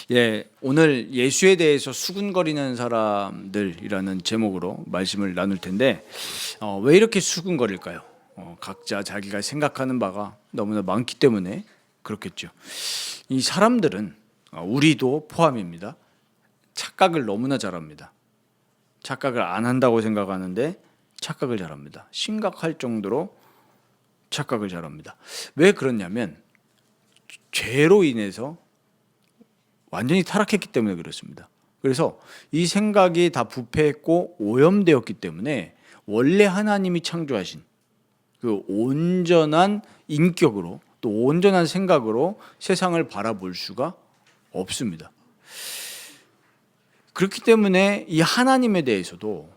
예, 오늘 예수에 대해서 수군거리는 사람들이라는 제목으로 말씀을 나눌 텐데 왜 이렇게 수군거릴까요? 각자 자기가 생각하는 바가 너무나 많기 때문에 그렇겠죠. 이 사람들은 우리도 포함입니다. 착각을 너무나 잘합니다. 착각을 안 한다고 생각하는데 착각을 잘합니다. 심각할 정도로 착각을 잘합니다. 왜 그러냐면 죄로 인해서 완전히 타락했기 때문에 그렇습니다. 그래서 이 생각이 다 부패했고 오염되었기 때문에 원래 하나님이 창조하신 그 온전한 인격으로 또 온전한 생각으로 세상을 바라볼 수가 없습니다. 그렇기 때문에 이 하나님에 대해서도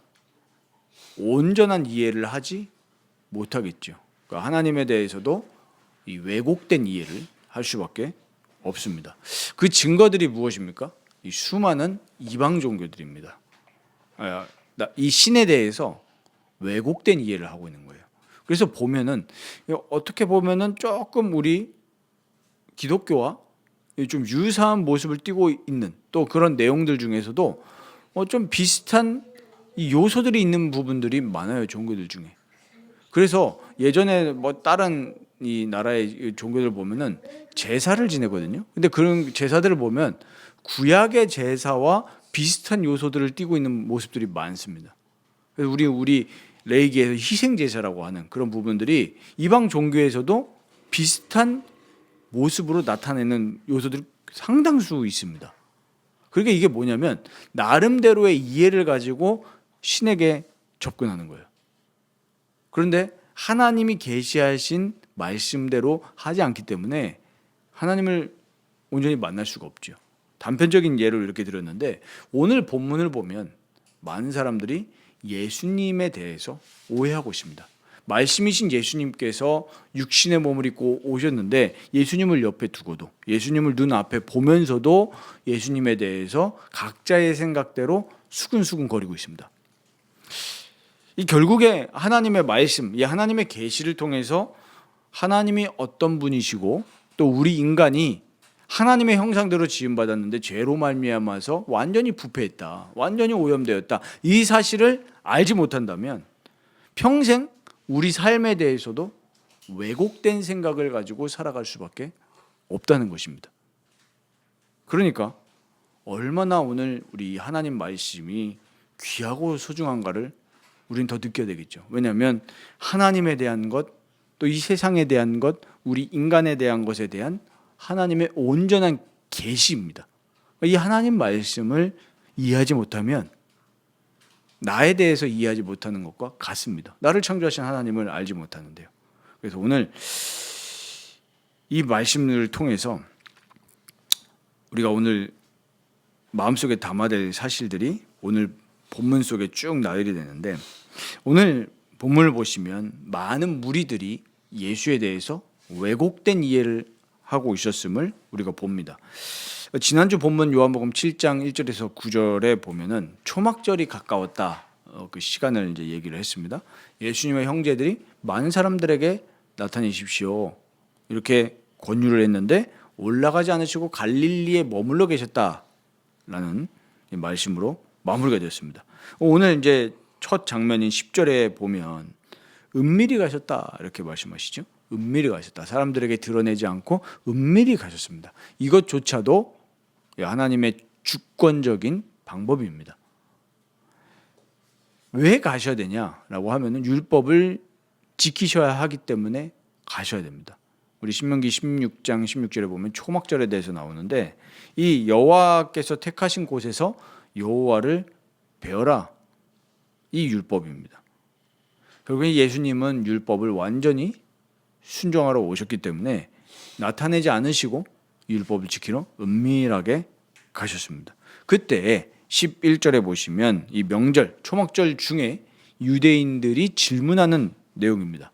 온전한 이해를 하지 못하겠죠. 그러니까 하나님에 대해서도 이 왜곡된 이해를 할 수밖에 없습니다. 그 증거들이 무엇입니까? 이 수많은 이방 종교들입니다. 이 신에 대해서 왜곡된 이해를 하고 있는 거예요. 그래서 보면은 어떻게 보면은 조금 우리 기독교와 좀 유사한 모습을 띠고 있는 또 그런 내용들 중에서도 좀 비슷한 이 요소들이 있는 부분들이 많아요, 종교들 중에. 그래서 예전에 뭐 다른 이 나라의 종교들 보면은 제사를 지내거든요. 근데 그런 제사들을 보면 구약의 제사와 비슷한 요소들을 띠고 있는 모습들이 많습니다. 그래서 우리 레이기에서 희생 제사라고 하는 그런 부분들이 이방 종교에서도 비슷한 모습으로 나타내는 요소들이 상당수 있습니다. 그러니까 이게 뭐냐면 나름대로의 이해를 가지고 신에게 접근하는 거예요. 그런데 하나님이 계시하신 말씀대로 하지 않기 때문에 하나님을 온전히 만날 수가 없죠. 단편적인 예를 이렇게 들었는데 오늘 본문을 보면 많은 사람들이 예수님에 대해서 오해하고 있습니다. 말씀이신 예수님께서 육신의 몸을 입고 오셨는데 예수님을 옆에 두고도 예수님을 눈앞에 보면서도 예수님에 대해서 각자의 생각대로 수근수근 거리고 있습니다. 이 결국에 하나님의 말씀, 이 하나님의 계시를 통해서 하나님이 어떤 분이시고 또 우리 인간이 하나님의 형상대로 지음받았는데 죄로 말미암아서 완전히 부패했다, 완전히 오염되었다, 이 사실을 알지 못한다면 평생 우리 삶에 대해서도 왜곡된 생각을 가지고 살아갈 수밖에 없다는 것입니다. 그러니까 얼마나 오늘 우리 하나님 말씀이 귀하고 소중한가를 우리는 더 느껴야 되겠죠. 왜냐하면 하나님에 대한 것, 또 이 세상에 대한 것, 우리 인간에 대한 것에 대한 하나님의 온전한 계시입니다. 이 하나님 말씀을 이해하지 못하면 나에 대해서 이해하지 못하는 것과 같습니다. 나를 창조하신 하나님을 알지 못하는데요. 그래서 오늘 이 말씀을 통해서 우리가 오늘 마음속에 담아야 될 사실들이 오늘 본문 속에 쭉 나열이 되는데 오늘 본문을 보시면 많은 무리들이 예수에 대해서 왜곡된 이해를 하고 있었음을 우리가 봅니다. 지난주 본문 요한복음 7장 1절에서 9절에 보면은 초막절이 가까웠다. 그 시간을 이제 얘기를 했습니다. 예수님의 형제들이 많은 사람들에게 나타내십시오. 이렇게 권유를 했는데 올라가지 않으시고 갈릴리에 머물러 계셨다라는 말씀으로 마무리가 되었습니다. 오늘 이제 첫 장면인 10절에 보면 은밀히 가셨다 이렇게 말씀하시죠. 은밀히 가셨다. 사람들에게 드러내지 않고 은밀히 가셨습니다. 이것조차도 하나님의 주권적인 방법입니다. 왜 가셔야 되냐라고 하면은 율법을 지키셔야 하기 때문에 가셔야 됩니다. 우리 신명기 16장 16절에 보면 초막절에 대해서 나오는데 이 여호와께서 택하신 곳에서 여호와를 배워라. 이 율법입니다. 결국에 예수님은 율법을 완전히 순종하러 오셨기 때문에 나타내지 않으시고 율법을 지키러 은밀하게 가셨습니다. 그때 11절에 보시면 이 명절 초막절 중에 유대인들이 질문하는 내용입니다.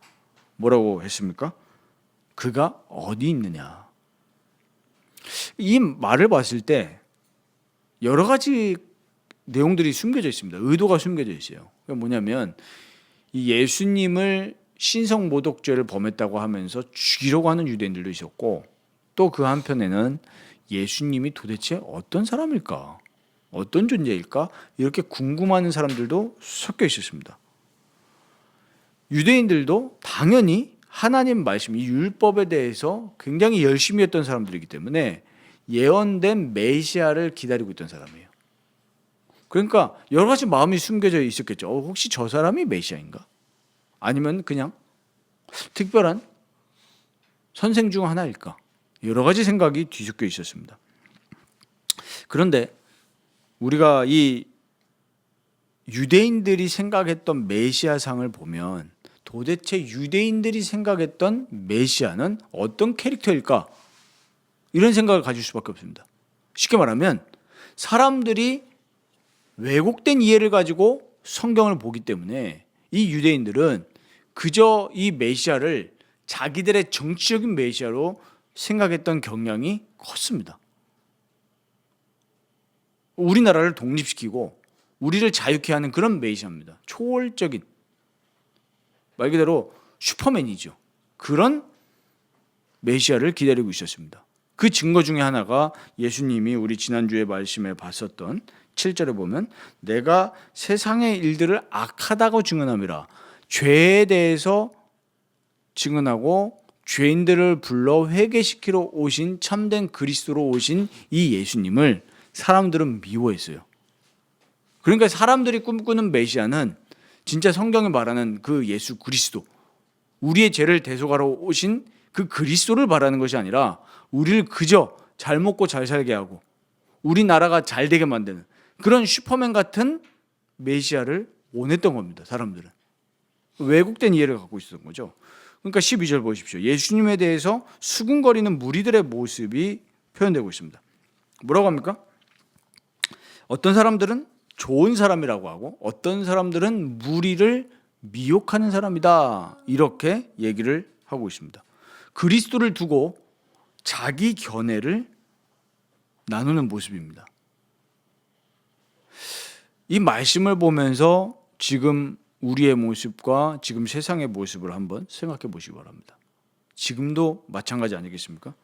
뭐라고 했습니까? 그가 어디 있느냐. 이 말을 봤을 때 여러 가지 내용들이 숨겨져 있습니다. 의도가 숨겨져 있어요. 그게 뭐냐면 이 예수님을 신성 모독죄를 범했다고 하면서 죽이려고 하는 유대인들도 있었고, 또 그 한편에는 예수님이 도대체 어떤 사람일까, 어떤 존재일까, 이렇게 궁금해하는 사람들도 섞여 있었습니다. 유대인들도 당연히 하나님 말씀, 이 율법에 대해서 굉장히 열심히 했던 사람들이기 때문에 예언된 메시아를 기다리고 있던 사람이에요. 그러니까 여러 가지 마음이 숨겨져 있었겠죠. 혹시 저 사람이 메시아인가? 아니면 그냥 특별한 선생 중 하나일까? 여러 가지 생각이 뒤섞여 있었습니다. 그런데 우리가 이 유대인들이 생각했던 메시아상을 보면 도대체 유대인들이 생각했던 메시아는 어떤 캐릭터일까? 이런 생각을 가질 수밖에 없습니다. 쉽게 말하면 사람들이 왜곡된 이해를 가지고 성경을 보기 때문에 이 유대인들은 그저 이 메시아를 자기들의 정치적인 메시아로 생각했던 경향이 컸습니다. 우리나라를 독립시키고 우리를 자유케 하는 그런 메시아입니다. 초월적인, 말 그대로 슈퍼맨이죠. 그런 메시아를 기다리고 있었습니다. 그 증거 중에 하나가 예수님이 우리 지난주에 말씀에 봤었던 7절에 보면 내가 세상의 일들을 악하다고 증언함이라, 죄에 대해서 증언하고 죄인들을 불러 회개시키러 오신 참된 그리스도로 오신 이 예수님을 사람들은 미워했어요. 그러니까 사람들이 꿈꾸는 메시아는 진짜 성경이 말하는 그 예수 그리스도, 우리의 죄를 대속하러 오신 그 그리스도를 바라는 것이 아니라 우리를 그저 잘 먹고 잘 살게 하고 우리나라가 잘 되게 만드는 그런 슈퍼맨 같은 메시아를 원했던 겁니다. 사람들은 왜곡된 이해를 갖고 있었던 거죠. 그러니까 12절 보십시오. 예수님에 대해서 수군거리는 무리들의 모습이 표현되고 있습니다. 뭐라고 합니까? 어떤 사람들은 좋은 사람이라고 하고 어떤 사람들은 무리를 미혹하는 사람이다, 이렇게 얘기를 하고 있습니다. 그리스도를 두고 자기 견해를 나누는 모습입니다. 이 말씀을 보면서 지금 우리의 모습과 지금 세상의 모습을 한번 생각해 보시기 바랍니다. 지금도 마찬가지 아니겠습니까?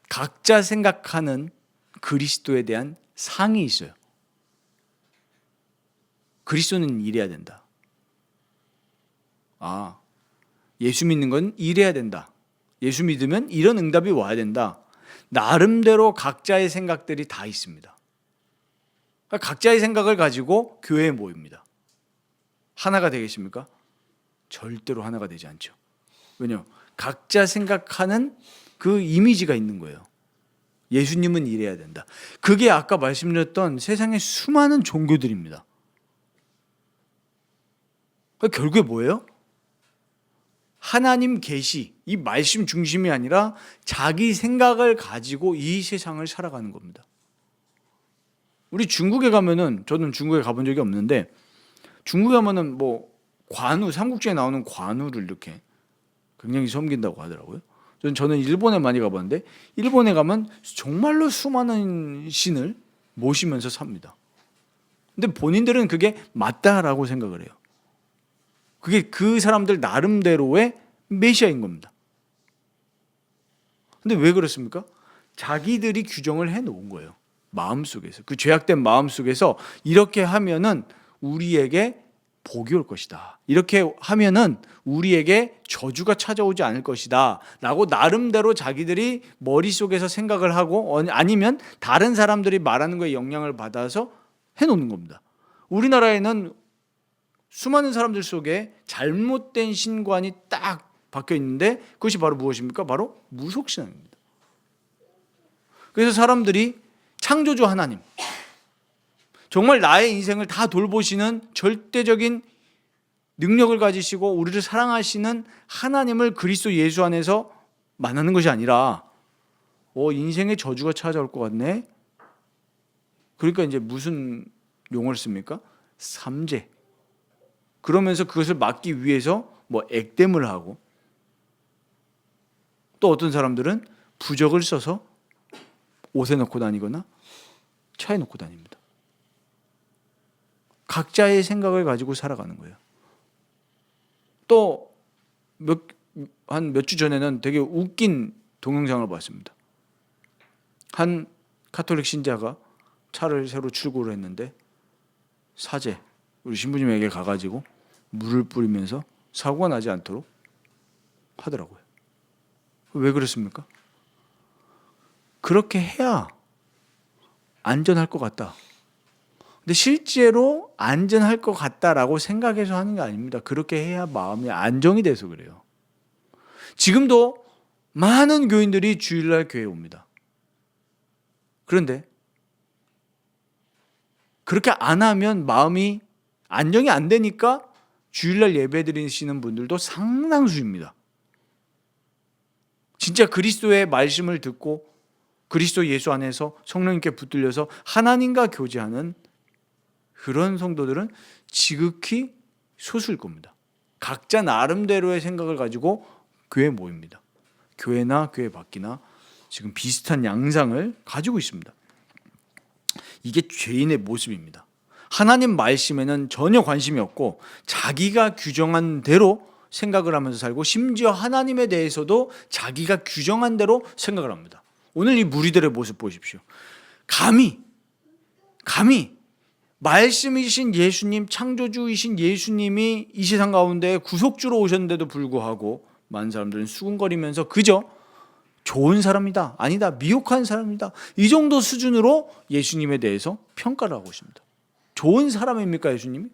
각자 생각하는 그리스도에 대한 상이 있어요. 그리스도는 이래야 된다. 예수 믿는 건 이래야 된다. 예수 믿으면 이런 응답이 와야 된다. 나름대로 각자의 생각들이 다 있습니다. 각자의 생각을 가지고 교회에 모입니다. 하나가 되겠습니까? 절대로 하나가 되지 않죠. 왜냐하면 각자 생각하는 그 이미지가 있는 거예요. 예수님은 이래야 된다. 그게 아까 말씀드렸던 세상의 수많은 종교들입니다. 결국에 뭐예요? 하나님 계시, 이 말씀 중심이 아니라 자기 생각을 가지고 이 세상을 살아가는 겁니다. 우리 중국에 가면은, 저는 중국에 가본 적이 없는데 중국에 가면은 뭐 관우, 삼국지에 나오는 관우를 이렇게 굉장히 섬긴다고 하더라고요. 저는 일본에 많이 가봤는데 일본에 가면 정말로 수많은 신을 모시면서 삽니다. 근데 본인들은 그게 맞다라고 생각을 해요. 그게 그 사람들 나름대로의 메시아인 겁니다. 근데 왜 그렇습니까? 자기들이 규정을 해놓은 거예요. 마음속에서, 그 죄악된 마음속에서 이렇게 하면은 우리에게 복이 올 것이다, 이렇게 하면은 우리에게 저주가 찾아오지 않을 것이다 라고 나름대로 자기들이 머릿속에서 생각을 하고, 아니면 다른 사람들이 말하는 거에 영향을 받아서 해놓는 겁니다. 우리나라에는 수많은 사람들 속에 잘못된 신관이 딱 박혀 있는데 그것이 바로 무엇입니까? 바로 무속신앙입니다. 그래서 사람들이 창조주 하나님, 정말 나의 인생을 다 돌보시는 절대적인 능력을 가지시고 우리를 사랑하시는 하나님을 그리스도 예수 안에서 만나는 것이 아니라 인생의 저주가 찾아올 것 같네. 그러니까 이제 무슨 용어를 씁니까? 삼재. 그러면서 그것을 막기 위해서 액땜을 하고, 또 어떤 사람들은 부적을 써서 옷에 넣고 다니거나 차에 넣고 다닙니다. 각자의 생각을 가지고 살아가는 거예요. 또 한 몇 주 전에는 되게 웃긴 동영상을 봤습니다. 한 가톨릭 신자가 차를 새로 출고를 했는데 사제 우리 신부님에게 가가지고 물을 뿌리면서 사고가 나지 않도록 하더라고요. 왜 그렇습니까? 그렇게 해야 안전할 것 같다. 근데 실제로 안전할 것 같다라고 생각해서 하는 게 아닙니다. 그렇게 해야 마음이 안정이 돼서 그래요. 지금도 많은 교인들이 주일날 교회에 옵니다. 그런데 그렇게 안 하면 마음이 안정이 안 되니까 주일날 예배 드리시는 분들도 상당수입니다. 진짜 그리스도의 말씀을 듣고 그리스도 예수 안에서 성령님께 붙들려서 하나님과 교제하는 그런 성도들은 지극히 소수일 겁니다. 각자 나름대로의 생각을 가지고 교회에 모입니다. 교회나 교회 밖이나 지금 비슷한 양상을 가지고 있습니다. 이게 죄인의 모습입니다. 하나님 말씀에는 전혀 관심이 없고 자기가 규정한 대로 생각을 하면서 살고 심지어 하나님에 대해서도 자기가 규정한 대로 생각을 합니다. 오늘 이 무리들의 모습 보십시오. 감히 말씀이신 예수님, 창조주이신 예수님이 이 세상 가운데 구속주로 오셨는데도 불구하고 많은 사람들은 수군거리면서 그저 좋은 사람이다, 아니다, 미혹한 사람이다, 이 정도 수준으로 예수님에 대해서 평가를 하고 있습니다. 좋은 사람입니까 예수님이?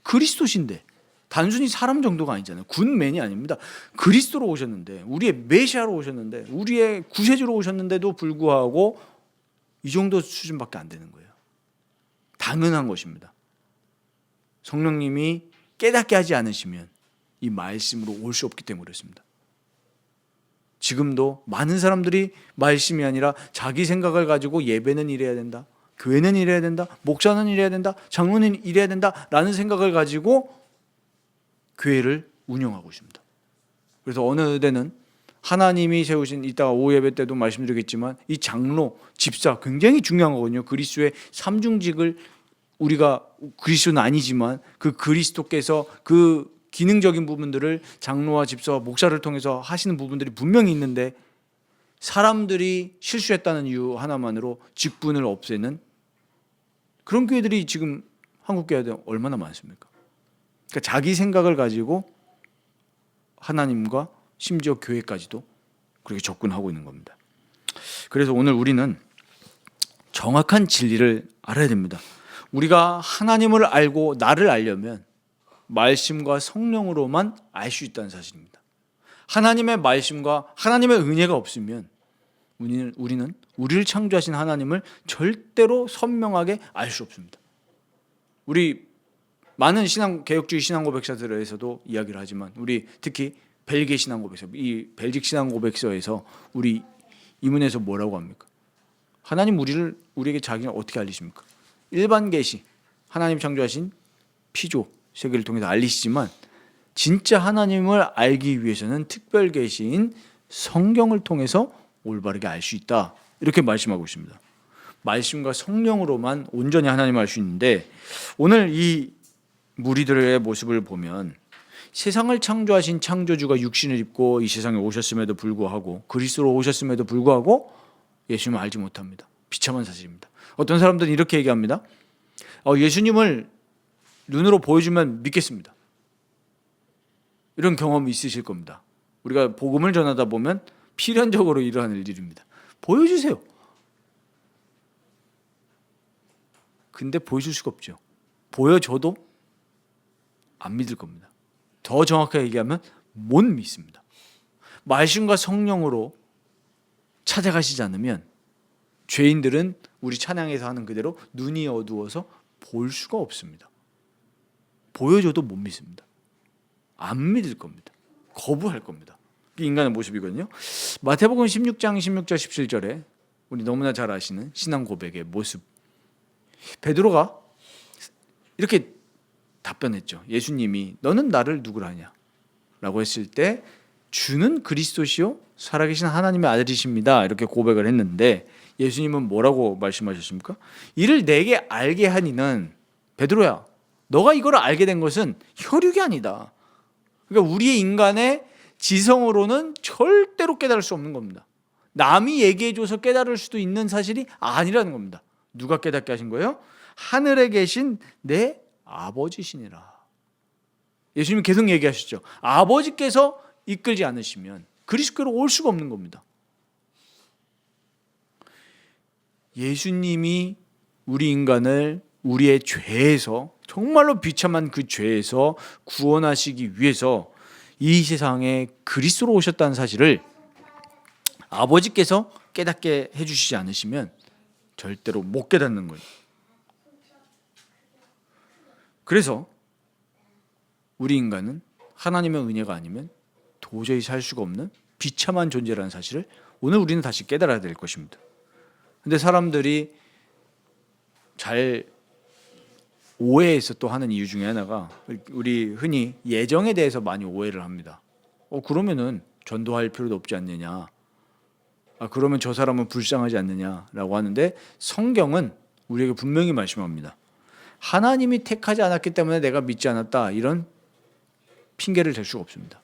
그리스도신데 단순히 사람 정도가 아니잖아요. 굿맨이 아닙니다. 그리스도로 오셨는데, 우리의 메시아로 오셨는데, 우리의 구세주로 오셨는데도 불구하고 이 정도 수준밖에 안 되는 거예요. 당연한 것입니다. 성령님이 깨닫게 하지 않으시면 이 말씀으로 올 수 없기 때문에 그렇습니다. 지금도 많은 사람들이 말씀이 아니라 자기 생각을 가지고 예배는 이래야 된다, 교회는 이래야 된다, 목사는 이래야 된다, 장로는 이래야 된다 라는 생각을 가지고 교회를 운영하고 있습니다. 그래서 어느 때는 하나님이 세우신, 이따가 오후 예배 때도 말씀드리겠지만 이 장로, 집사 굉장히 중요한 거거든요. 그리스도의 삼중직을 우리가 그리스도는 아니지만 그 그리스도께서 그 기능적인 부분들을 장로와 집사와 목사를 통해서 하시는 부분들이 분명히 있는데 사람들이 실수했다는 이유 하나만으로 직분을 없애는 그런 교회들이 지금 한국 교회에 얼마나 많습니까? 그러니까 자기 생각을 가지고 하나님과 심지어 교회까지도 그렇게 접근하고 있는 겁니다. 그래서 오늘 우리는 정확한 진리를 알아야 됩니다. 우리가 하나님을 알고 나를 알려면 말씀과 성령으로만 알 수 있다는 사실입니다. 하나님의 말씀과 하나님의 은혜가 없으면 우리는 우리를 창조하신 하나님을 절대로 선명하게 알 수 없습니다. 우리 많은 개혁주의 신앙고백서들에서도 이야기를 하지만 우리 특히 벨기에 신앙고백서, 이 벨직 신앙고백서에서 우리 이문에서 뭐라고 합니까? 하나님 우리에게 자기를 어떻게 알리십니까? 일반 계시, 하나님 창조하신 피조 세계를 통해서 알리시지만 진짜 하나님을 알기 위해서는 특별 계시인 성경을 통해서 올바르게 알 수 있다, 이렇게 말씀하고 있습니다. 말씀과 성령으로만 온전히 하나님을 알 수 있는데 오늘 이 무리들의 모습을 보면 세상을 창조하신 창조주가 육신을 입고 이 세상에 오셨음에도 불구하고 그리스도로 오셨음에도 불구하고 예수님을 알지 못합니다. 비참한 사실입니다. 어떤 사람들은 이렇게 얘기합니다. 예수님을 눈으로 보여주면 믿겠습니다. 이런 경험이 있으실 겁니다. 우리가 복음을 전하다 보면 필연적으로 일어나는 일입니다. 보여주세요. 근데 보여줄 수가 없죠. 보여줘도 안 믿을 겁니다. 더 정확하게 얘기하면 못 믿습니다. 말씀과 성령으로 찾아가시지 않으면 죄인들은 우리 찬양에서 하는 그대로 눈이 어두워서 볼 수가 없습니다. 보여줘도 못 믿습니다. 안 믿을 겁니다. 거부할 겁니다. 이게 인간의 모습이거든요. 마태복음 16장 16절 17절에 우리 너무나 잘 아시는 신앙 고백의 모습. 베드로가 이렇게 답변했죠. 예수님이 너는 나를 누구라 하냐 라고 했을 때 주는 그리스도시요 살아계신 하나님의 아들이십니다, 이렇게 고백을 했는데 예수님은 뭐라고 말씀하셨습니까? 이를 내게 알게 하니는, 베드로야 너가 이걸 알게 된 것은 혈육이 아니다, 그러니까 우리의 인간의 지성으로는 절대로 깨달을 수 없는 겁니다. 남이 얘기해줘서 깨달을 수도 있는 사실이 아니라는 겁니다. 누가 깨닫게 하신 거예요? 하늘에 계신 내 아버지시니라. 예수님이 계속 얘기하시죠. 아버지께서 이끌지 않으시면 그리스도로 올 수가 없는 겁니다. 예수님이 우리 인간을 우리의 죄에서, 정말로 비참한 그 죄에서 구원하시기 위해서 이 세상에 그리스도로 오셨다는 사실을 아버지께서 깨닫게 해주시지 않으시면 절대로 못 깨닫는 거예요. 그래서 우리 인간은 하나님의 은혜가 아니면 도저히 살 수가 없는 비참한 존재라는 사실을 오늘 우리는 다시 깨달아야 될 것입니다. 근데 사람들이 잘 오해해서 또 하는 이유 중에 하나가, 우리 흔히 예정에 대해서 많이 오해를 합니다. 그러면은 전도할 필요도 없지 않느냐, 그러면 저 사람은 불쌍하지 않느냐라고 하는데, 성경은 우리에게 분명히 말씀합니다. 하나님이 택하지 않았기 때문에 내가 믿지 않았다, 이런 핑계를 댈 수가 없습니다.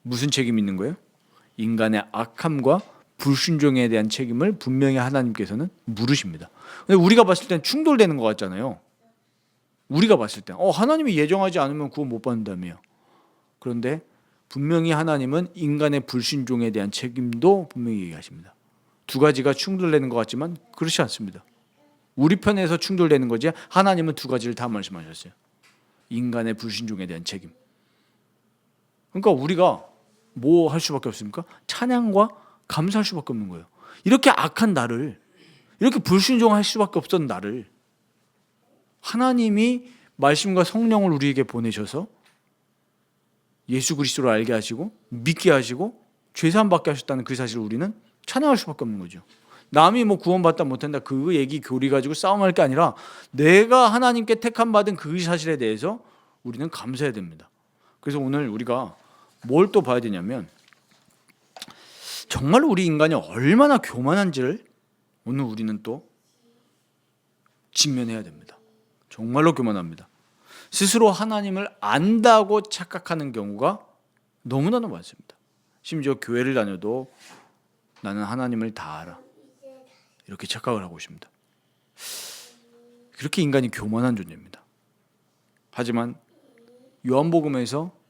무슨 책임이 있는 거예요? 인간의 악함과 불순종에 대한 책임을 분명히 하나님께서는 물으십니다. 근데 우리가 봤을 땐 충돌되는 것 같잖아요. 우리가 봤을 땐 하나님이 예정하지 않으면 구원 못 받는다며요. 그런데 분명히 하나님은 인간의 불순종에 대한 책임도 분명히 얘기하십니다. 두 가지가 충돌되는 것 같지만 그렇지 않습니다. 우리 편에서 충돌되는 거지 하나님은 두 가지를 다 말씀하셨어요. 인간의 불순종에 대한 책임. 그러니까 우리가 뭐 할 수밖에 없습니까? 찬양과 감사할 수밖에 없는 거예요. 이렇게 악한 나를, 이렇게 불순종할 수밖에 없던 나를 하나님이 말씀과 성령을 우리에게 보내셔서 예수 그리스도를 알게 하시고 믿게 하시고 죄사함 받게 하셨다는 그 사실을 우리는 찬양할 수밖에 없는 거죠. 남이 뭐 구원받다 못한다 그 얘기 교리 가지고 싸움할 게 아니라 내가 하나님께 택함 받은 그 사실에 대해서 우리는 감사해야 됩니다. 그래서 오늘 우리가 뭘 또 봐야 되냐면, 정말로 우리 인간이 얼마나 교만한지를 오늘 우리는 또 직면해야 됩니다. 정말로 교만합니다. 스스로 하나님을 안다고 착각하는 경우가 너무나도 많습니다. 심지어 교회를 다녀도 나는 하나님을 다 알아, 이렇게 착각을 하고 있습니다. 그렇게 인간이 교만한 존재입니다. 하지만 요한복음에서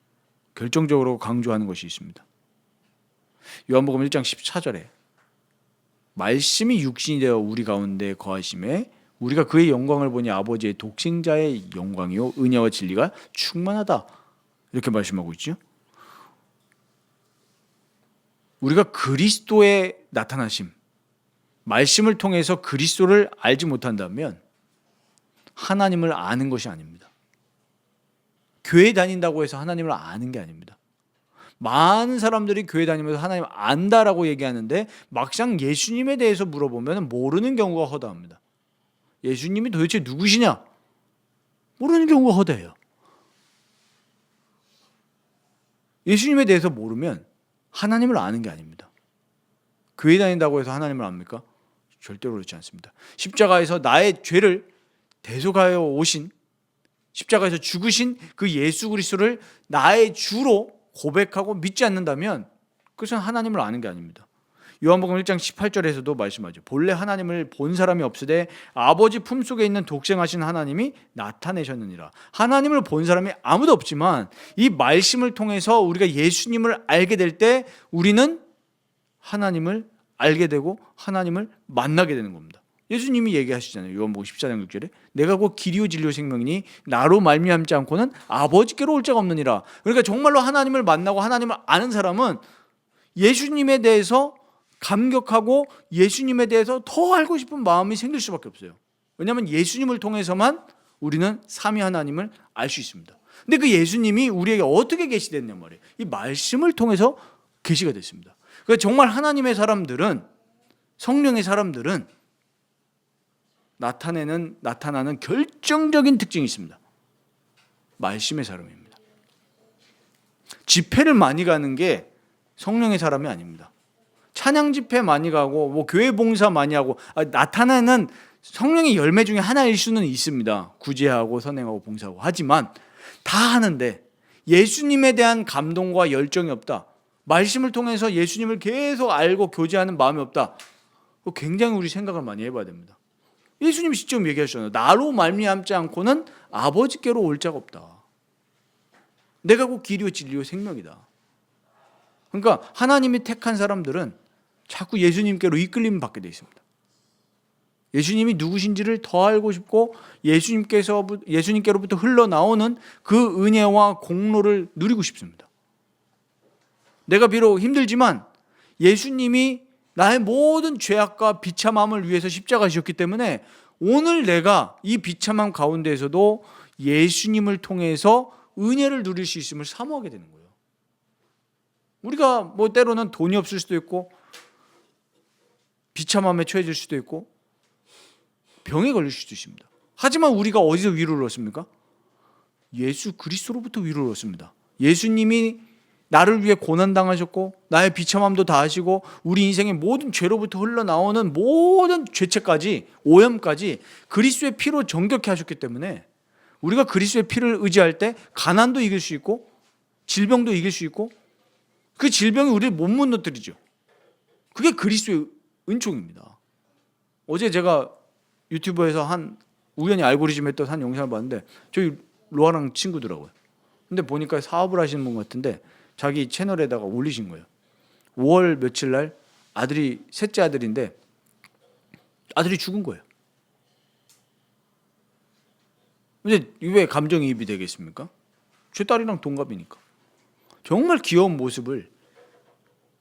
결정적으로 강조하는 것이 있습니다. 요한복음 1장 14절에 말씀이 육신이 되어 우리 가운데 거하심에 우리가 그의 영광을 보니 아버지의 독생자의 영광이요 은혜와 진리가 충만하다, 이렇게 말씀하고 있죠. 우리가 그리스도의 나타나심, 말씀을 통해서 그리스도를 알지 못한다면 하나님을 아는 것이 아닙니다. 교회 다닌다고 해서 하나님을 아는 게 아닙니다. 많은 사람들이 교회 다니면서 하나님 안다라고 얘기하는데 막상 예수님에 대해서 물어보면 모르는 경우가 허다합니다. 예수님이 도대체 누구시냐? 모르는 경우가 허다해요. 예수님에 대해서 모르면 하나님을 아는 게 아닙니다. 교회 다닌다고 해서 하나님을 압니까? 절대로 그렇지 않습니다. 십자가에서 나의 죄를 대속하여 오신, 십자가에서 죽으신 그 예수 그리스도를 나의 주로 고백하고 믿지 않는다면 그것은 하나님을 아는 게 아닙니다. 요한복음 1장 18절에서도 말씀하죠. 본래 하나님을 본 사람이 없으되 아버지 품속에 있는 독생하신 하나님이 나타내셨느니라. 하나님을 본 사람이 아무도 없지만 이 말씀을 통해서 우리가 예수님을 알게 될 때 우리는 하나님을 알게 되고 하나님을 만나게 되는 겁니다. 예수님이 얘기하시잖아요. 요한복음 14장 6절에 내가 곧 길이요 진리요 생명이니 나로 말미암지 않고는 아버지께로 올 자가 없느니라. 그러니까 정말로 하나님을 만나고 하나님을 아는 사람은 예수님에 대해서 감격하고 예수님에 대해서 더 알고 싶은 마음이 생길 수밖에 없어요. 왜냐하면 예수님을 통해서만 우리는 삼위 하나님을 알 수 있습니다. 근데 그 예수님이 우리에게 어떻게 계시됐냔 말이에요. 이 말씀을 통해서 계시가 됐습니다. 그러니까 정말 하나님의 사람들은, 성령의 사람들은 나타나는 결정적인 특징이 있습니다. 말씀의 사람입니다. 집회를 많이 가는 게 성령의 사람이 아닙니다. 찬양 집회 많이 가고 뭐 교회 봉사 많이 하고 나타나는 성령의 열매 중에 하나일 수는 있습니다. 구제하고 선행하고 봉사하고. 하지만 다 하는데 예수님에 대한 감동과 열정이 없다. 말씀을 통해서 예수님을 계속 알고 교제하는 마음이 없다. 굉장히 우리 생각을 많이 해봐야 됩니다. 예수님이 직접 얘기하셨잖아요. 나로 말미암지 않고는 아버지께로 올 자가 없다. 내가 곧 길이요 진리요 생명이다. 그러니까 하나님이 택한 사람들은 자꾸 예수님께로 이끌림 받게 되어 있습니다. 예수님이 누구신지를 더 알고 싶고 예수님께로부터 흘러나오는 그 은혜와 공로를 누리고 싶습니다. 내가 비록 힘들지만 예수님이 나의 모든 죄악과 비참함을 위해서 십자가 지셨기 때문에 오늘 내가 이 비참함 가운데에서도 예수님을 통해서 은혜를 누릴 수 있음을 사모하게 되는 거예요. 우리가 때로는 돈이 없을 수도 있고 비참함에 처해질 수도 있고 병에 걸릴 수도 있습니다. 하지만 우리가 어디서 위로를 얻습니까? 예수 그리스도로부터 위로를 얻습니다. 예수님이 나를 위해 고난당하셨고 나의 비참함도 다 하시고 우리 인생의 모든 죄로부터 흘러나오는 모든 죄책까지 오염까지 그리스도의 피로 정결케 하셨기 때문에 우리가 그리스도의 피를 의지할 때 가난도 이길 수 있고 질병도 이길 수 있고 그 질병이 우리를 못 무너뜨리죠. 그게 그리스도의 은총입니다. 어제 제가 유튜브에서 우연히 알고리즘에 또 한 영상을 봤는데 저희 로아랑 친구더라고요. 근데 보니까 사업을 하시는 분 같은데 자기 채널에다가 올리신 거예요. 5월 며칠 날 아들이 셋째 아들인데 아들이 죽은 거예요. 근데 왜 감정이입이 되겠습니까? 제 딸이랑 동갑이니까. 정말 귀여운 모습을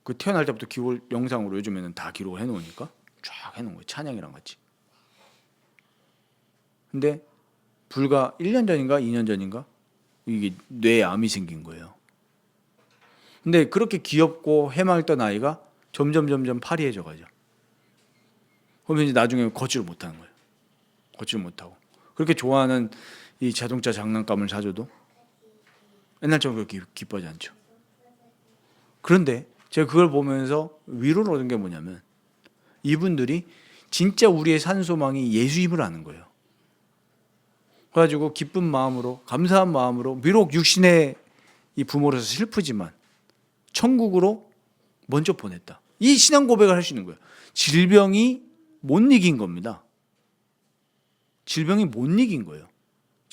그 태어날 때부터 기록 영상으로 요즘에는 다 기록을 해놓으니까 쫙 해놓은 거예요. 찬양이랑 같이. 근데 불과 1년 전인가 2년 전인가 이게 뇌에 암이 생긴 거예요. 근데 그렇게 귀엽고 해맑던 아이가 점점 파리해져 가죠. 그러면 이제 나중에 걷지를 못하는 거예요. 걷지를 못하고 그렇게 좋아하는 이 자동차 장난감을 사줘도 옛날처럼 그렇게 기뻐하지 않죠. 그런데 제가 그걸 보면서 위로를 얻은 게 뭐냐면 이분들이 진짜 우리의 산소망이 예수님을 아는 거예요. 그래가지고 기쁜 마음으로 감사한 마음으로 비록 육신의 이 부모로서 슬프지만 천국으로 먼저 보냈다. 이 신앙 고백을 할 수 있는 거예요. 질병이 못 이긴 겁니다. 질병이 못 이긴 거예요.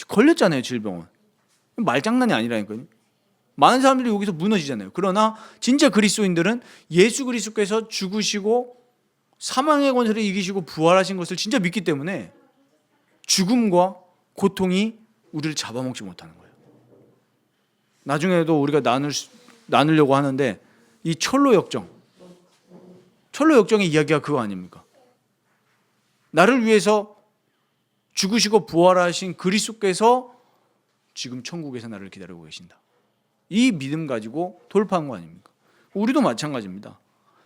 걸렸잖아요. 질병은. 말장난이 아니라니까요. 많은 사람들이 여기서 무너지잖아요. 그러나 진짜 그리스도인들은 예수 그리스도께서 죽으시고 사망의 권세를 이기시고 부활하신 것을 진짜 믿기 때문에 죽음과 고통이 우리를 잡아먹지 못하는 거예요. 나중에도 우리가 나누려고 하는데 이 철로 역정의 이야기가 그거 아닙니까? 나를 위해서 죽으시고 부활하신 그리스도께서 지금 천국에서 나를 기다리고 계신다. 이 믿음 가지고 돌파한 거 아닙니까? 우리도 마찬가지입니다.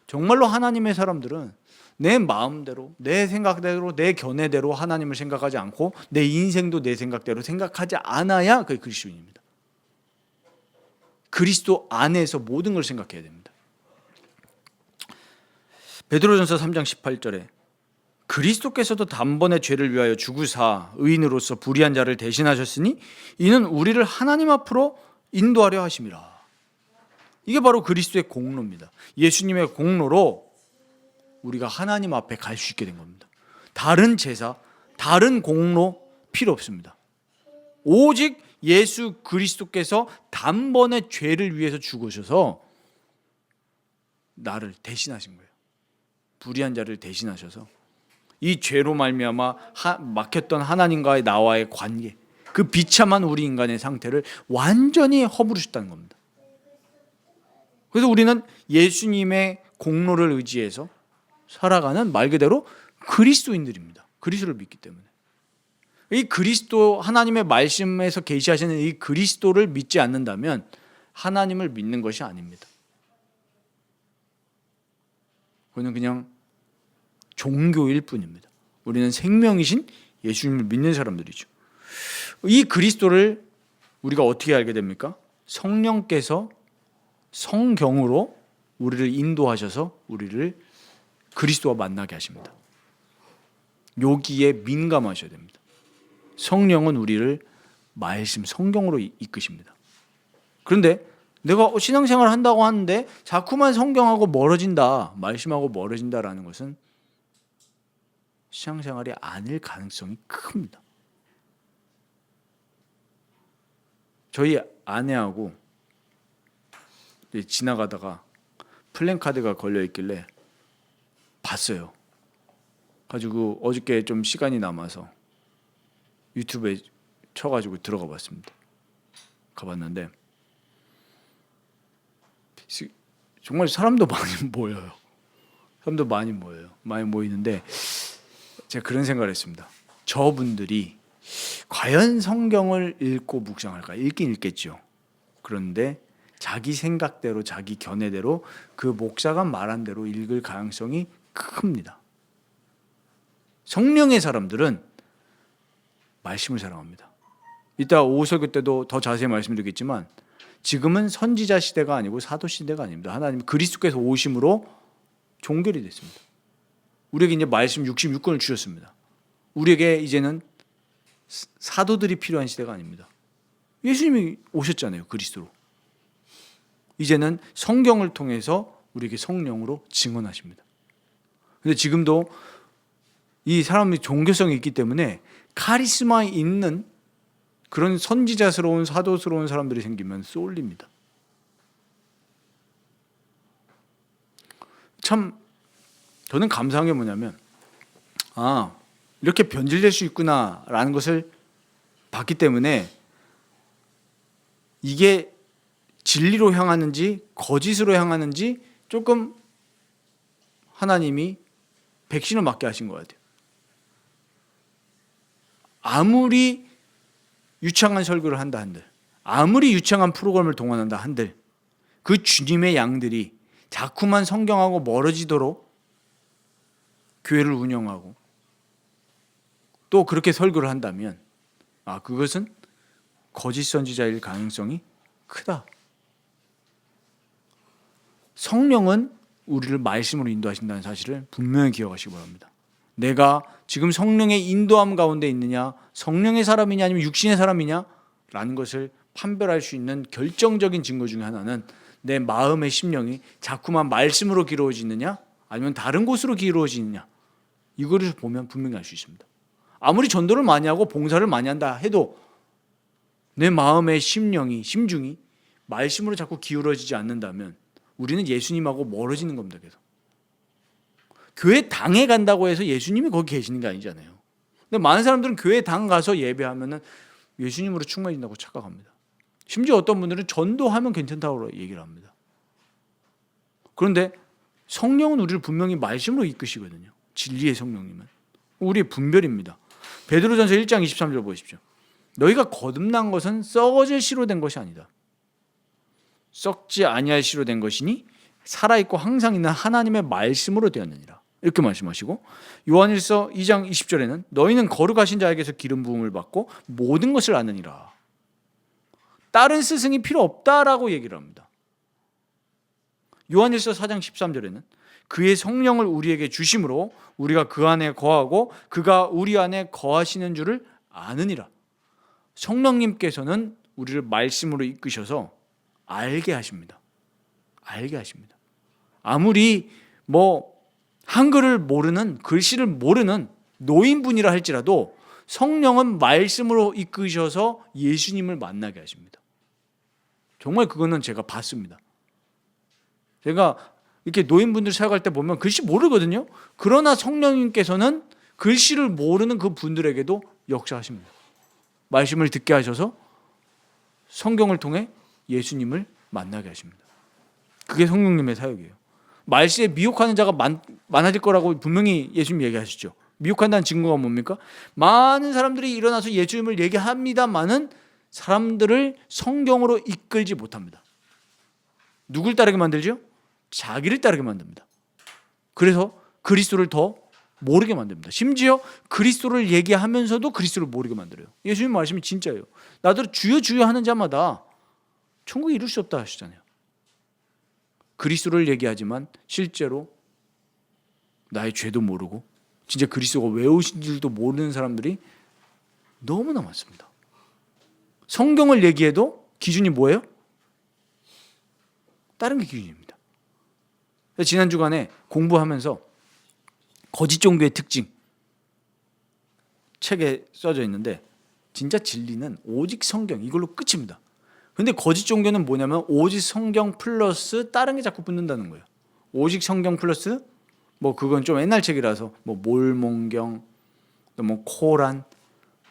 정말로 하나님의 사람들은 내 마음대로, 내 생각대로, 내 견해대로 하나님을 생각하지 않고 내 인생도 내 생각대로 생각하지 않아야 그게 그리스도인입니다. 그리스도 안에서 모든 걸 생각해야 됩니다. 베드로전서 3장 18절에 그리스도께서도 단번에 죄를 위하여 죽으사 의인으로서 불의한 자를 대신하셨으니 이는 우리를 하나님 앞으로 인도하려 하심이라. 이게 바로 그리스도의 공로입니다. 예수님의 공로로 우리가 하나님 앞에 갈 수 있게 된 겁니다. 다른 제사, 다른 공로 필요 없습니다. 오직 예수 그리스도께서 단번에 죄를 위해서 죽으셔서 나를 대신하신 거예요. 불의한 자를 대신하셔서 이 죄로 말미암아 막혔던 하나님과의 나와의 관계, 그 비참한 우리 인간의 상태를 완전히 허물으셨다는 겁니다. 그래서 우리는 예수님의 공로를 의지해서 살아가는 말 그대로 그리스도인들입니다. 그리스도를 믿기 때문에. 이 그리스도, 하나님의 말씀에서 계시하시는 이 그리스도를 믿지 않는다면 하나님을 믿는 것이 아닙니다. 그는 그냥 종교일 뿐입니다. 우리는 생명이신 예수님을 믿는 사람들이죠. 이 그리스도를 우리가 어떻게 알게 됩니까? 성령께서 성경으로 우리를 인도하셔서 우리를 그리스도와 만나게 하십니다. 여기에 민감하셔야 됩니다. 성령은 우리를 말씀 성경으로 이끄십니다. 그런데 내가 신앙생활을 한다고 하는데 자꾸만 성경하고 멀어진다, 말씀하고 멀어진다라는 것은 신앙생활이 아닐 가능성이 큽니다. 저희 아내하고 지나가다가 플랜카드가 걸려 있길래 봤어요. 가지고 어저께 좀 시간이 남아서 유튜브에 쳐가지고 들어가 봤습니다. 가봤는데 정말 사람도 많이 모여요. 사람도 많이 모여요. 많이 모이는데 제가 그런 생각을 했습니다. 저분들이 과연 성경을 읽고 묵상할까? 읽긴 읽겠죠. 그런데 자기 생각대로 자기 견해대로 그 목사가 말한 대로 읽을 가능성이 큽니다. 성령의 사람들은 말씀을 사랑합니다. 이따 오후 설교 때도 더 자세히 말씀드리겠지만 지금은 선지자 시대가 아니고 사도 시대가 아닙니다. 하나님 그리스도께서 오심으로 종결이 됐습니다. 우리에게 이제 말씀 66권을 주셨습니다. 우리에게 이제는 사도들이 필요한 시대가 아닙니다. 예수님이 오셨잖아요. 그리스도로. 이제는 성경을 통해서 우리에게 성령으로 증언하십니다. 근데 지금도 이 사람이 종교성이 있기 때문에 카리스마 있는 그런 선지자스러운 사도스러운 사람들이 생기면 쏠립니다. 참 저는 감사한 게 뭐냐면 이렇게 변질될 수 있구나라는 것을 봤기 때문에 이게 진리로 향하는지 거짓으로 향하는지 조금 하나님이 백신을 맞게 하신 것 같아요. 아무리 유창한 설교를 한다 한들, 아무리 유창한 프로그램을 동원한다 한들 그 주님의 양들이 자꾸만 성경하고 멀어지도록 교회를 운영하고 또 그렇게 설교를 한다면 그것은 거짓 선지자일 가능성이 크다. 성령은 우리를 말씀으로 인도하신다는 사실을 분명히 기억하시기 바랍니다. 내가 지금 성령의 인도함 가운데 있느냐, 성령의 사람이냐 아니면 육신의 사람이냐 라는 것을 판별할 수 있는 결정적인 증거 중에 하나는 내 마음의 심령이 자꾸만 말씀으로 기울어지느냐 아니면 다른 곳으로 기울어지느냐, 이거를 보면 분명히 알 수 있습니다. 아무리 전도를 많이 하고 봉사를 많이 한다 해도 내 마음의 심중이 말씀으로 자꾸 기울어지지 않는다면 우리는 예수님하고 멀어지는 겁니다. 계속. 교회 당에 간다고 해서 예수님이 거기 계시는 게 아니잖아요. 근데 많은 사람들은 교회 당 가서 예배하면은 예수님으로 충만해진다고 착각합니다. 심지어 어떤 분들은 전도하면 괜찮다고 얘기를 합니다. 그런데 성령은 우리를 분명히 말씀으로 이끄시거든요. 진리의 성령님은 우리의 분별입니다. 베드로전서 1장 23절 보십시오. 너희가 거듭난 것은 썩어질 씨로 된 것이 아니다. 썩지 아니할 씨로 된 것이니 살아있고 항상 있는 하나님의 말씀으로 되었느니라. 이렇게 말씀하시고 요한일서 2장 20절에는 너희는 거룩하신 자에게서 기름 부음을 받고 모든 것을 아느니라. 다른 스승이 필요 없다라고 얘기를 합니다. 요한일서 4장 13절에는 그의 성령을 우리에게 주심으로 우리가 그 안에 거하고 그가 우리 안에 거하시는 줄을 아느니라. 성령님께서는 우리를 말씀으로 이끄셔서 알게 하십니다. 알게 하십니다. 아무리 한글을 모르는, 글씨를 모르는 노인분이라 할지라도 성령은 말씀으로 이끄셔서 예수님을 만나게 하십니다. 정말 그거는 제가 봤습니다. 제가 이렇게 노인분들 사역할 때 보면 글씨 모르거든요. 그러나 성령님께서는 글씨를 모르는 그 분들에게도 역사하십니다. 말씀을 듣게 하셔서 성경을 통해 예수님을 만나게 하십니다. 그게 성령님의 사역이에요. 말세에 미혹하는 자가 많아질 거라고 분명히 예수님 얘기하시죠. 미혹한다는 증거가 뭡니까? 많은 사람들이 일어나서 예수님을 얘기합니다만은 사람들을 성경으로 이끌지 못합니다. 누굴 따르게 만들죠? 자기를 따르게 만듭니다. 그래서 그리스도를 더 모르게 만듭니다. 심지어 그리스도를 얘기하면서도 그리스도를 모르게 만들어요. 예수님 말씀이 진짜예요. 나더러 주여 주여 하는 자마다 천국에 이룰 수 없다 하시잖아요. 그리스도를 얘기하지만 실제로 나의 죄도 모르고 진짜 그리스도가 왜 오신 줄도 모르는 사람들이 너무나 많습니다. 성경을 얘기해도 기준이 뭐예요? 다른 게 기준입니다. 지난 주간에 공부하면서 거짓 종교의 특징 책에 써져 있는데 진짜 진리는 오직 성경 이걸로 끝입니다. 근데 거짓 종교는 뭐냐면 오직 성경 플러스 다른 게 자꾸 붙는다는 거예요. 오직 성경 플러스 뭐 그건 좀 옛날 책이라서 뭐 몰몬경, 뭐 코란,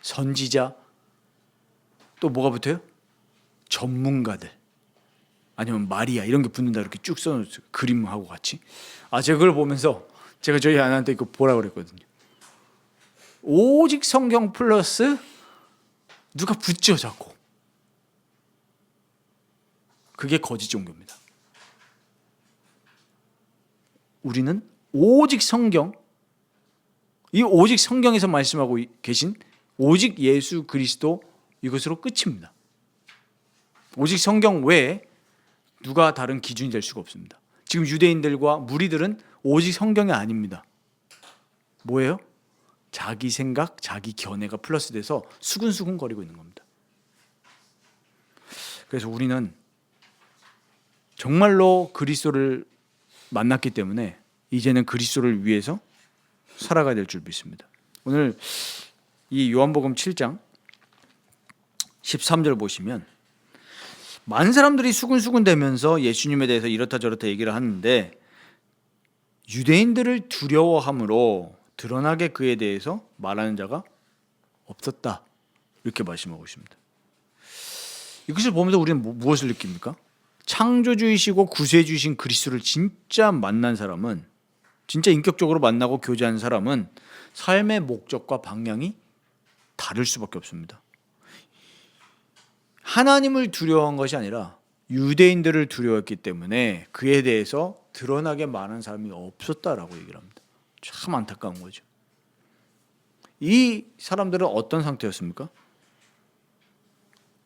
선지자 또 뭐가 붙어요? 전문가들 아니면 마리아 이런 게 붙는다 이렇게 쭉 써놓죠. 그림하고 같이. 제가 그걸 보면서 제가 저희 아내한테 이거 보라 그랬거든요. 오직 성경 플러스 누가 붙죠 자꾸. 그게 거짓 종교입니다. 우리는 오직 성경, 이 오직 성경에서 말씀하고 계신 오직 예수 그리스도 이것으로 끝입니다. 오직 성경 외에 누가 다른 기준이 될 수가 없습니다. 지금 유대인들과 무리들은 오직 성경이 아닙니다. 뭐예요? 자기 생각, 자기 견해가 플러스돼서 수근수근 거리고 있는 겁니다. 그래서 우리는 정말로 그리스도를 만났기 때문에 이제는 그리스도를 위해서 살아가야 될 줄 믿습니다. 오늘 이 요한복음 7장 13절 보시면 많은 사람들이 수근수근 대면서 예수님에 대해서 이렇다 저렇다 얘기를 하는데 유대인들을 두려워함으로 드러나게 그에 대해서 말하는 자가 없었다. 이렇게 말씀하고 있습니다. 이것을 보면서 우리는 무엇을 느낍니까? 창조주이시고 구세주이신 그리스도를 진짜 만난 사람은, 진짜 인격적으로 만나고 교제하는 사람은 삶의 목적과 방향이 다를 수밖에 없습니다. 하나님을 두려워한 것이 아니라 유대인들을 두려워했기 때문에 그에 대해서 드러나게 말하는 사람이 없었다라고 얘기를 합니다. 참 안타까운 거죠. 이 사람들은 어떤 상태였습니까?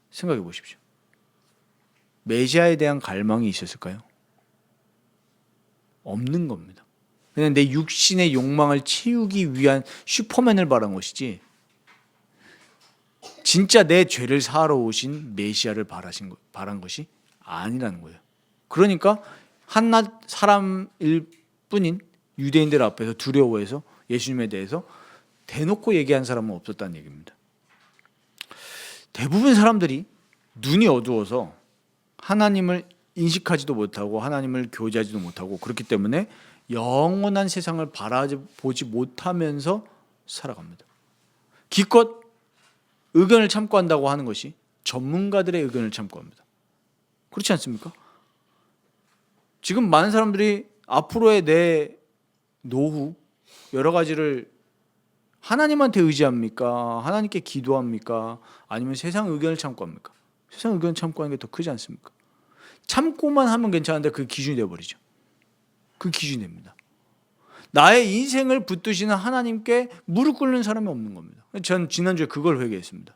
생각해 보십시오. 메시아에 대한 갈망이 있었을까요? 없는 겁니다. 그냥 내 육신의 욕망을 채우기 위한 슈퍼맨을 바란 것이지 진짜 내 죄를 사하러 오신 메시아를 바란 것이 아니라는 거예요. 그러니까 한낱 사람일 뿐인 유대인들 앞에서 두려워해서 예수님에 대해서 대놓고 얘기한 사람은 없었다는 얘기입니다. 대부분 사람들이 눈이 어두워서 하나님을 인식하지도 못하고 하나님을 교제하지도 못하고 그렇기 때문에 영원한 세상을 바라보지 못하면서 살아갑니다. 기껏 의견을 참고한다고 하는 것이 전문가들의 의견을 참고합니다. 그렇지 않습니까? 지금 많은 사람들이 앞으로의 내 노후 여러 가지를 하나님한테 의지합니까? 하나님께 기도합니까? 아니면 세상 의견을 참고합니까? 세상 의견을 참고하는 게 더 크지 않습니까? 참고만 하면 괜찮은데 그 기준이 되어버리죠. 그 기준이 됩니다. 나의 인생을 붙드시는 하나님께 무릎 꿇는 사람이 없는 겁니다. 전 지난주에 그걸 회개했습니다.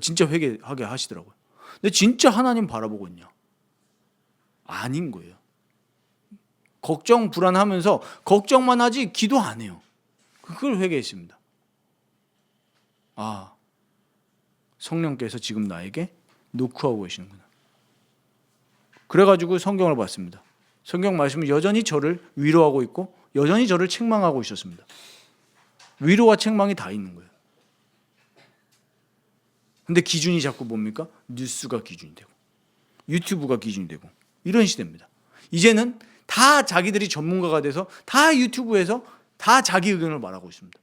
진짜 회개하게 하시더라고요. 근데 진짜 하나님 바라보고 있냐? 아닌 거예요. 걱정 불안하면서 걱정만 하지 기도 안 해요. 그걸 회개했습니다. 성령께서 지금 나에게 노크하고 계시는구나. 그래가지고 성경을 봤습니다. 성경 말씀은 여전히 저를 위로하고 있고 여전히 저를 책망하고 있었습니다. 위로와 책망이 다 있는 거예요. 근데 기준이 자꾸 뭡니까? 뉴스가 기준이 되고 유튜브가 기준이 되고 이런 시대입니다. 이제는 다 자기들이 전문가가 돼서 다 유튜브에서 다 자기 의견을 말하고 있습니다.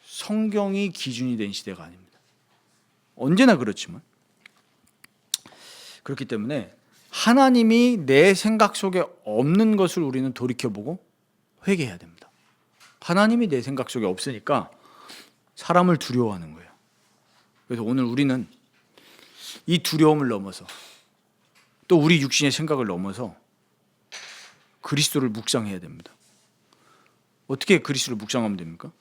성경이 기준이 된 시대가 아닙니다. 언제나 그렇지만 그렇기 때문에 하나님이 내 생각 속에 없는 것을 우리는 돌이켜보고 회개해야 됩니다. 하나님이 내 생각 속에 없으니까 사람을 두려워하는 거예요. 그래서 오늘 우리는 이 두려움을 넘어서 또 우리 육신의 생각을 넘어서 그리스도를 묵상해야 됩니다. 어떻게 그리스도를 묵상하면 됩니까?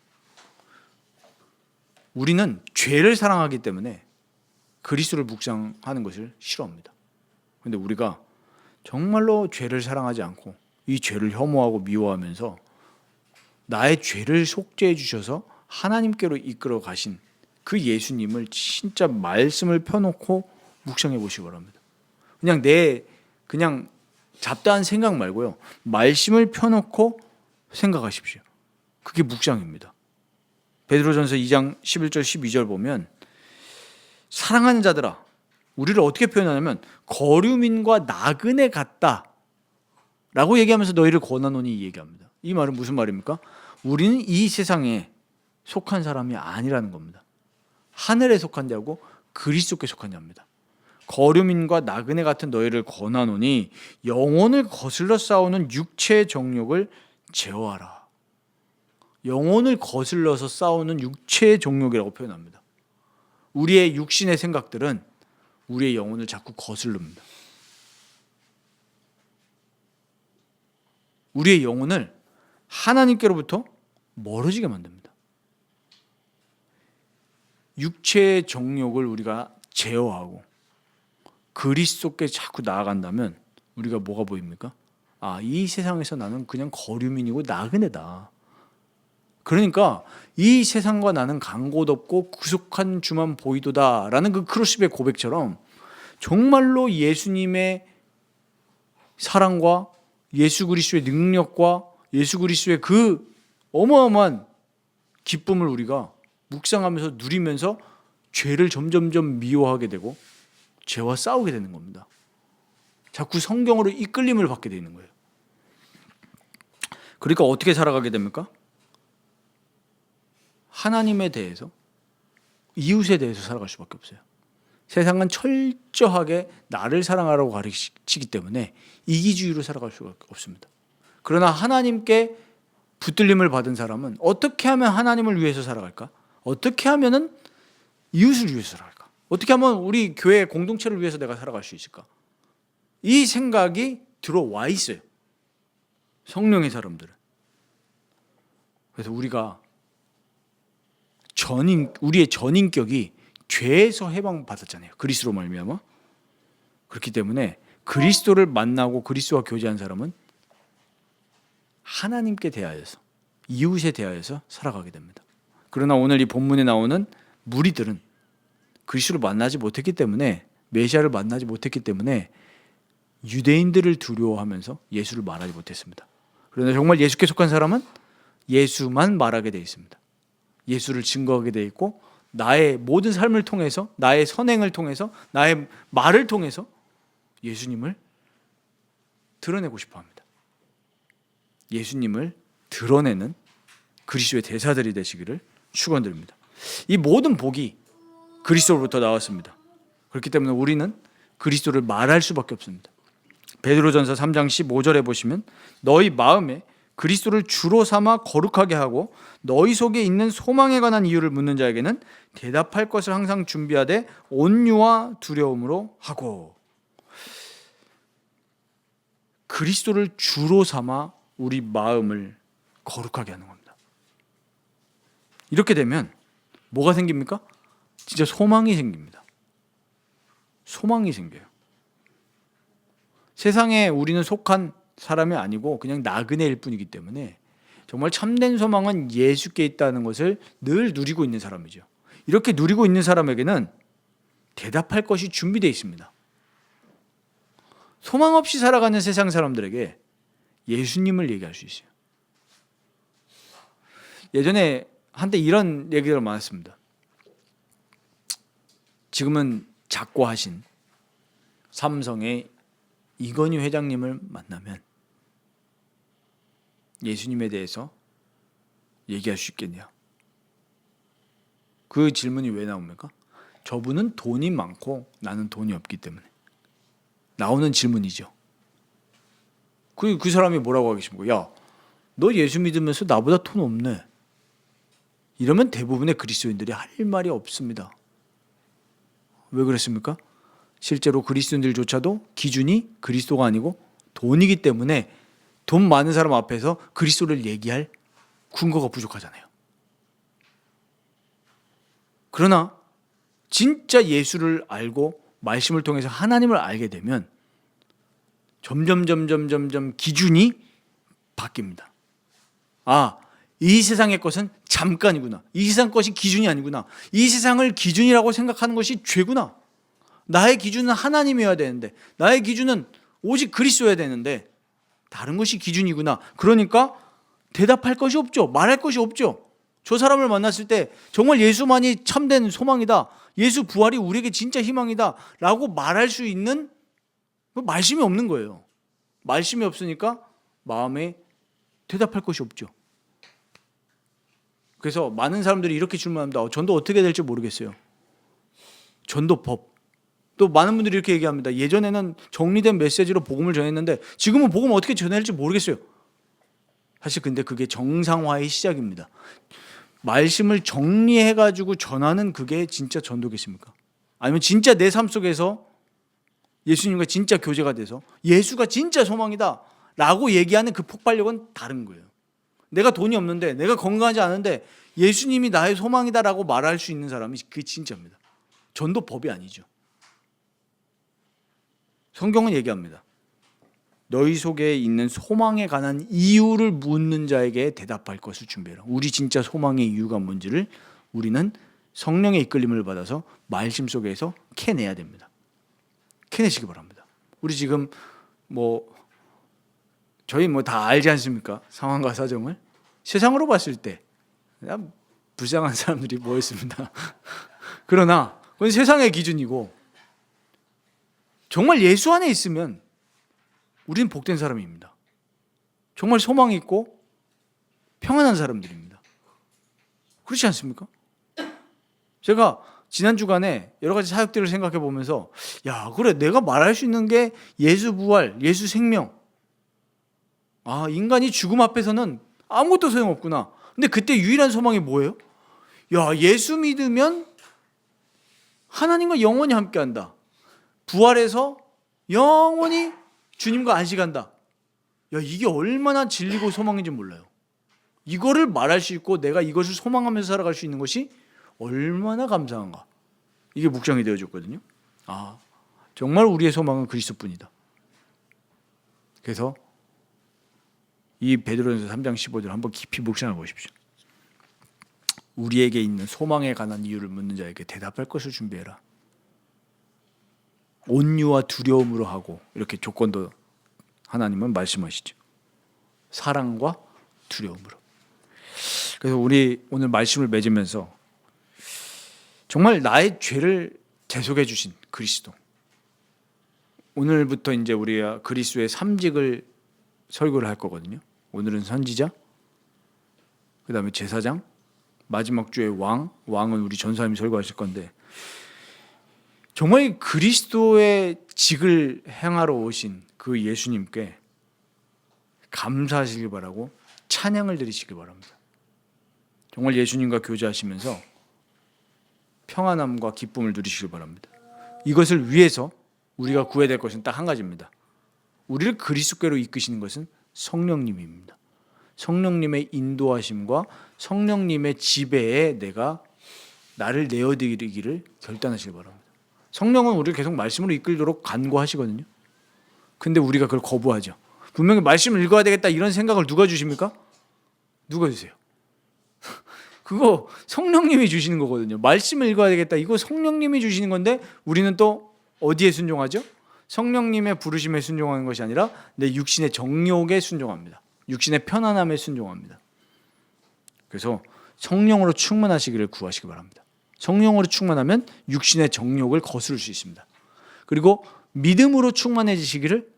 우리는 죄를 사랑하기 때문에 그리스도를 묵상하는 것을 싫어합니다. 그런데 우리가 정말로 죄를 사랑하지 않고 이 죄를 혐오하고 미워하면서 나의 죄를 속죄해 주셔서 하나님께로 이끌어 가신 그 예수님을 진짜 말씀을 펴놓고 묵상해 보시기 바랍니다. 그냥 잡다한 생각 말고요. 말씀을 펴놓고 생각하십시오. 그게 묵상입니다. 베드로전서 2장 11절 12절 보면 사랑하는 자들아, 우리를 어떻게 표현하냐면 거류민과 나그네 같다 라고 얘기하면서 너희를 권하노니 얘기합니다. 이 말은 무슨 말입니까? 우리는 이 세상에 속한 사람이 아니라는 겁니다. 하늘에 속한 자고 그리스도께 속한 자입니다. 거류민과 나그네 같은 너희를 권하노니 영혼을 거슬러 싸우는 육체의 정욕을 제어하라. 영혼을 거슬러서 싸우는 육체의 정욕이라고 표현합니다. 우리의 육신의 생각들은 우리의 영혼을 자꾸 거슬릅니다. 우리의 영혼을 하나님께로부터 멀어지게 만듭니다. 육체의 정욕을 우리가 제어하고 그리스도께 자꾸 나아간다면 우리가 뭐가 보입니까? 이 세상에서 나는 그냥 거류민이고 나그네다. 그러니까 이 세상과 나는 간 곳 없고 구속한 주만 보이도다라는 그 크루시브의 고백처럼 정말로 예수님의 사랑과 예수 그리스도의 능력과 예수 그리스도의 그 어마어마한 기쁨을 우리가 묵상하면서 누리면서 죄를 점점점 미워하게 되고 죄와 싸우게 되는 겁니다. 자꾸 성경으로 이끌림을 받게 되는 거예요. 그러니까 어떻게 살아가게 됩니까? 하나님에 대해서, 이웃에 대해서 살아갈 수밖에 없어요. 세상은 철저하게 나를 사랑하라고 가르치기 때문에 이기주의로 살아갈 수가 없습니다. 그러나 하나님께 붙들림을 받은 사람은 어떻게 하면 하나님을 위해서 살아갈까? 어떻게 하면 이웃을 위해서 살아갈까? 어떻게 하면 우리 교회 공동체를 위해서 내가 살아갈 수 있을까? 이 생각이 들어와 있어요. 성령의 사람들은. 그래서 우리의 전인격이 죄에서 해방받았잖아요. 그리스도로 말미암아. 그렇기 때문에 그리스도를 만나고 그리스도와 교제한 사람은 하나님께 대하여서, 이웃에 대하여서 살아가게 됩니다. 그러나 오늘 이 본문에 나오는 무리들은 그리스도를 만나지 못했기 때문에, 메시아를 만나지 못했기 때문에 유대인들을 두려워하면서 예수를 말하지 못했습니다. 그러나 정말 예수께 속한 사람은 예수만 말하게 되어 있습니다. 예수를 증거하게 되어 있고 나의 모든 삶을 통해서, 나의 선행을 통해서, 나의 말을 통해서 예수님을 드러내고 싶어 합니다. 예수님을 드러내는 그리스도의 대사들이 되시기를 축원드립니다. 이 모든 복이 그리스도로부터 나왔습니다. 그렇기 때문에 우리는 그리스도를 말할 수밖에 없습니다. 베드로전서 3장 15절에 보시면 너희 마음에 그리스도를 주로 삼아 거룩하게 하고 너희 속에 있는 소망에 관한 이유를 묻는 자에게는 대답할 것을 항상 준비하되 온유와 두려움으로 하고. 그리스도를 주로 삼아 우리 마음을 거룩하게 하는 겁니다. 이렇게 되면 뭐가 생깁니까? 진짜 소망이 생깁니다. 소망이 생겨요. 세상에 우리는 속한 사람이 아니고 그냥 나그네일 뿐이기 때문에 정말 참된 소망은 예수께 있다는 것을 늘 누리고 있는 사람이죠. 이렇게 누리고 있는 사람에게는 대답할 것이 준비되어 있습니다. 소망 없이 살아가는 세상 사람들에게 예수님을 얘기할 수 있어요. 예전에 한때 이런 얘기가 많았습니다. 지금은 작고하신 삼성의 이건희 회장님을 만나면 예수님에 대해서 얘기할 수 있겠냐? 그 질문이 왜 나옵니까? 저분은 돈이 많고 나는 돈이 없기 때문에 나오는 질문이죠. 그 사람이 뭐라고 하겠습니까? 야, 너 예수 믿으면서 나보다 돈 없네. 이러면 대부분의 그리스도인들이 할 말이 없습니다. 왜 그랬습니까? 실제로 그리스도인들조차도 기준이 그리스도가 아니고 돈이기 때문에 돈 많은 사람 앞에서 그리스도를 얘기할 근거가 부족하잖아요. 그러나 진짜 예수를 알고 말씀을 통해서 하나님을 알게 되면 점점 기준이 바뀝니다. 이 세상의 것은 잠깐이구나. 이 세상 것이 기준이 아니구나. 이 세상을 기준이라고 생각하는 것이 죄구나. 나의 기준은 하나님이어야 되는데, 나의 기준은 오직 그리스도여야 되는데 다른 것이 기준이구나. 그러니까 대답할 것이 없죠. 말할 것이 없죠. 저 사람을 만났을 때 정말 예수만이 참된 소망이다, 예수 부활이 우리에게 진짜 희망이다 라고 말할 수 있는 말씀이 없는 거예요. 말씀이 없으니까 마음에 대답할 것이 없죠. 그래서 많은 사람들이 이렇게 질문합니다. 전도 어떻게 될지 모르겠어요. 전도법. 또 많은 분들이 이렇게 얘기합니다. 예전에는 정리된 메시지로 복음을 전했는데 지금은 복음을 어떻게 전할지 모르겠어요. 사실 근데 그게 정상화의 시작입니다. 말씀을 정리해가지고 전하는 그게 진짜 전도겠습니까? 아니면 진짜 내 삶 속에서 예수님과 진짜 교제가 돼서 예수가 진짜 소망이다 라고 얘기하는 그 폭발력은 다른 거예요. 내가 돈이 없는데, 내가 건강하지 않은데 예수님이 나의 소망이다 라고 말할 수 있는 사람이 그게 진짜입니다. 전도법이 아니죠. 성경은 얘기합니다. 너희 속에 있는 소망에 관한 이유를 묻는 자에게 대답할 것을 준비해라. 우리 진짜 소망의 이유가 뭔지를 우리는 성령의 이끌림을 받아서 말씀 속에서 캐내야 됩니다. 캐내시기 바랍니다. 우리 지금 저희 다 알지 않습니까? 상황과 사정을. 세상으로 봤을 때 그냥 불쌍한 사람들이 모였습니다. 그러나 그건 세상의 기준이고 정말 예수 안에 있으면 우리는 복된 사람입니다. 정말 소망이 있고 평안한 사람들입니다. 그렇지 않습니까? 제가 지난 주간에 여러 가지 사역들을 생각해 보면서 그래, 내가 말할 수 있는 게 예수 부활, 예수 생명. 인간이 죽음 앞에서는 아무것도 소용없구나. 근데 그때 유일한 소망이 뭐예요? 예수 믿으면 하나님과 영원히 함께한다. 부활해서 영원히 주님과 안식한다. 이게 얼마나 진리고 소망인지 몰라요. 이거를 말할 수 있고 내가 이것을 소망하면서 살아갈 수 있는 것이 얼마나 감사한가. 이게 묵상이 되어졌거든요. 정말 우리의 소망은 그리스도뿐이다. 그래서 이 베드로전서 3장 15절 한번 깊이 묵상해 보십시오. 우리에게 있는 소망에 관한 이유를 묻는 자에게 대답할 것을 준비해라. 온유와 두려움으로 하고, 이렇게 조건도 하나님은 말씀하시죠. 사랑과 두려움으로. 그래서 우리 오늘 말씀을 맺으면서 정말 나의 죄를 대속해 주신 그리스도, 오늘부터 이제 우리가 그리스도의 삼직을 설교를 할 거거든요. 오늘은 선지자, 그 다음에 제사장, 마지막 주에 왕은 우리 전사님이 설교하실 건데, 정말 그리스도의 직을 행하러 오신 그 예수님께 감사하시길 바라고 찬양을 드리시길 바랍니다. 정말 예수님과 교제하시면서 평안함과 기쁨을 누리시길 바랍니다. 이것을 위해서 우리가 구해야 될 것은 딱 한 가지입니다. 우리를 그리스도께로 이끄시는 것은 성령님입니다. 성령님의 인도하심과 성령님의 지배에 내가 나를 내어드리기를 결단하시길 바랍니다. 성령은 우리를 계속 말씀으로 이끌도록 간구하시거든요. 근데 우리가 그걸 거부하죠. 분명히 말씀을 읽어야 되겠다 이런 생각을 누가 주십니까? 누가 주세요? 그거 성령님이 주시는 거거든요. 말씀을 읽어야 되겠다, 이거 성령님이 주시는 건데 우리는 또 어디에 순종하죠? 성령님의 부르심에 순종하는 것이 아니라 내 육신의 정욕에 순종합니다. 육신의 편안함에 순종합니다. 그래서 성령으로 충만하시기를 구하시기 바랍니다. 성령으로 충만하면 육신의 정욕을 거스를 수 있습니다. 그리고 믿음으로 충만해지시기를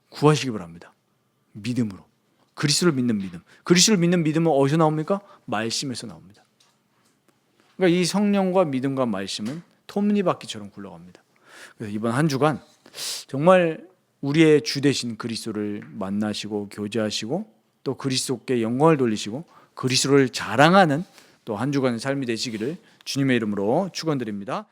구하시기 바랍니다. 믿음으로. 그리스도를 믿는 믿음. 그리스도를 믿는 믿음은 어디서 나옵니까? 말씀에서 나옵니다. 그러니까 이 성령과 믿음과 말씀은 톱니바퀴처럼 굴러갑니다. 그래서 이번 한 주간 정말 우리의 주 되신 그리스도를 만나시고 교제하시고 또 그리스도께 영광을 돌리시고 그리스도를 자랑하는 또 한 주간의 삶이 되시기를 주님의 이름으로 축원드립니다.